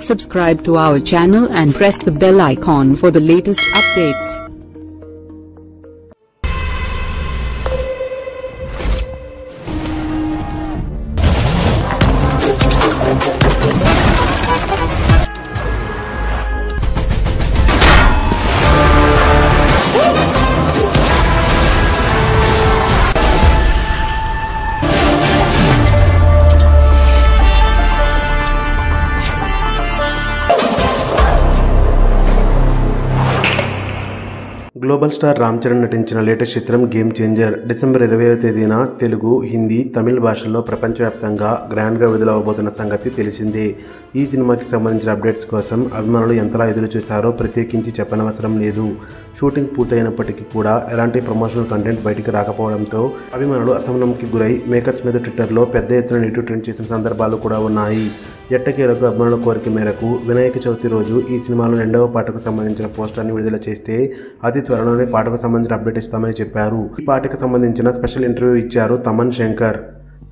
Subscribe to our channel and press the bell icon for the latest updates. Global star Ram Charan నటించిన latest చిత్రం game changer December 20వ తేదీన తెలుగు, హిందీ, తమిళ భాషల్లో ప్రపంచవ్యాప్తంగా గ్రాండ్గా విడుదలవబోతున్న సంగతి తెలిసిందే. ఈ సినిమాకి సంబంధించిన అప్డేట్స్ కోసం అభిమానులు ఎంతలా ఎదురు చూశారో ప్రత్యేకించి చెప్పనవసరం లేదు. షూటింగ్ పూర్తయినప్పటికీ కూడా ఎలాంటి ప్రమోషనల్ కంటెంట్ బయటికి రాకపోవడంతో అభిమానులు అసహనంకి గురై మేకర్స్ మీద ట్విట్టర్లో పెద్ద ఎత్తున నెగిటివ్ ట్రెండ్ చేసిన సందర్భాలు కూడా ఉన్నాయి. ఎట్టకేలకు అభిమానుల కోరిక మేరకు వినాయక చవితి రోజు ఈ సినిమాలో 2వ పాటకు సంబంధించిన పోస్టర్ని విడుదల చేస్తే అతి త్వరలోనే పాటకు సంబంధించిన అప్డేట్ ఇస్తామని చెప్పారు. ఈ పాటకు సంబంధించిన స్పెషల్ ఇంటర్వ్యూ ఇచ్చారు తమన్ శంకర్.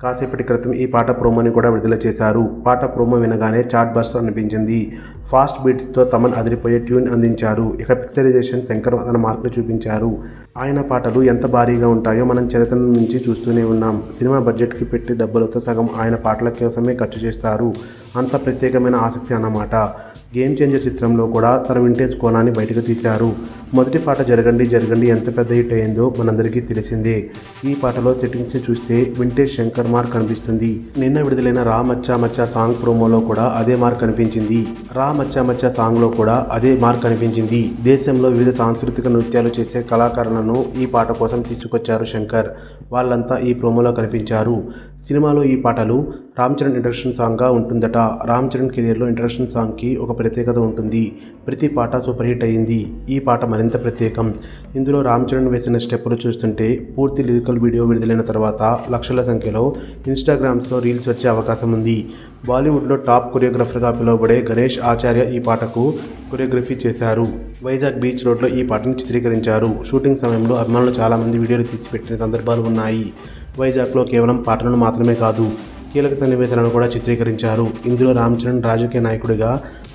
కాసేపటి క్రితం ఈ పాట ప్రోమోని కూడా విడుదల చేశారు. పాట ప్రోమో వినగానే చాట్ బస్టర్ అనిపించింది. ఫాస్ట్ బీట్స్తో తమన్ అదిరిపోయే ట్యూన్ అందించారు. ఇక పిక్చరైజేషన్ శంకర్ తన మార్కులు చూపించారు. ఆయన పాటలు ఎంత భారీగా ఉంటాయో మనం చరిత్ర నుంచి చూస్తూనే ఉన్నాం. సినిమా బడ్జెట్కి పెట్టి డబ్బులతో సగం ఆయన పాటల కోసమే ఖర్చు చేస్తారు. అంత ప్రత్యేకమైన ఆసక్తి అన్నమాట. గేమ్ చేంజర్ చిత్రంలో కూడా తన వింటేజ్ కోణాన్ని బయటకు తీశారు. మొదటి పాట జరగండి జరగండి ఎంత పెద్ద హిట్ అయిందో మనందరికీ తెలిసిందే. ఈ పాటలో సెట్టింగ్స్ని చూస్తే వింటేజ్ శంకర్ మార్క్ కనిపిస్తుంది. నిన్న విడుదలైన రా మచ్చా మచ్చా సాంగ్ ప్రోమోలో కూడా అదే మార్క్ కనిపించింది. రా మచ్చా మచ్చా సాంగ్లో కూడా అదే మార్క్ కనిపించింది. దేశంలో వివిధ సాంస్కృతిక నృత్యాలు చేసే కళాకారులను ఈ పాట కోసం తీసుకొచ్చారు శంకర్. వాళ్ళంతా ఈ ప్రోమోలో కనిపించారు. సినిమాలో ఈ పాటలు రామ్ చరణ్ ఇంట్రడక్షన్ సాంగ్గా ఉంటుందట. రామ్ చరణ్ కెరియర్లో ఇంట్రడక్షన్ సాంగ్కి ఒక ప్రత్యేకత ఉంటుంది. ప్రతి పాట సూపర్ హిట్ అయ్యింది. ఈ పాట మరింత ప్రత్యేకం. ఇందులో రామ్ చరణ్ వేసిన స్టెప్పులు చూస్తుంటే పూర్తి లిరికల్ వీడియో విడుదలైన తర్వాత లక్షల సంఖ్యలో ఇన్స్టాగ్రామ్స్లో రీల్స్ వచ్చే అవకాశం ఉంది. బాలీవుడ్లో టాప్ కొరియోగ్రాఫర్గా పిలువబడే గణేష్ ఆచార్య ఈ పాటకు కొరియోగ్రఫీ చేశారు. వైజాగ్ బీచ్ రోడ్లో ఈ పాటను చిత్రీకరించారు. షూటింగ్ సమయంలో అభిమానులు చాలామంది వీడియోలు తీసి పెట్టిన సందర్భాలు ఉన్నాయి. వైజాగ్లో కేవలం పాటలను మాత్రమే కాదు, కీలక సన్నివేశాలను కూడా చిత్రీకరించారు. ఇందులో రామ్ చరణ్ రాజకీయ నాయకుడిగా,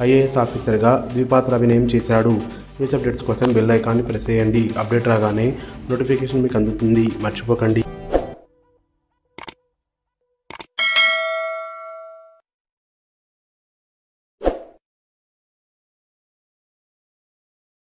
ఐఏఎస్ ఆఫీసర్గా ద్విపాత్ర అభినయం చేశాడు. న్యూస్ అప్డేట్స్ కోసం బెల్ ఐకాన్ని ప్రెస్ చేయండి. అప్డేట్ రాగానే నోటిఫికేషన్ మీకు అందుతుంది. మర్చిపోకండి.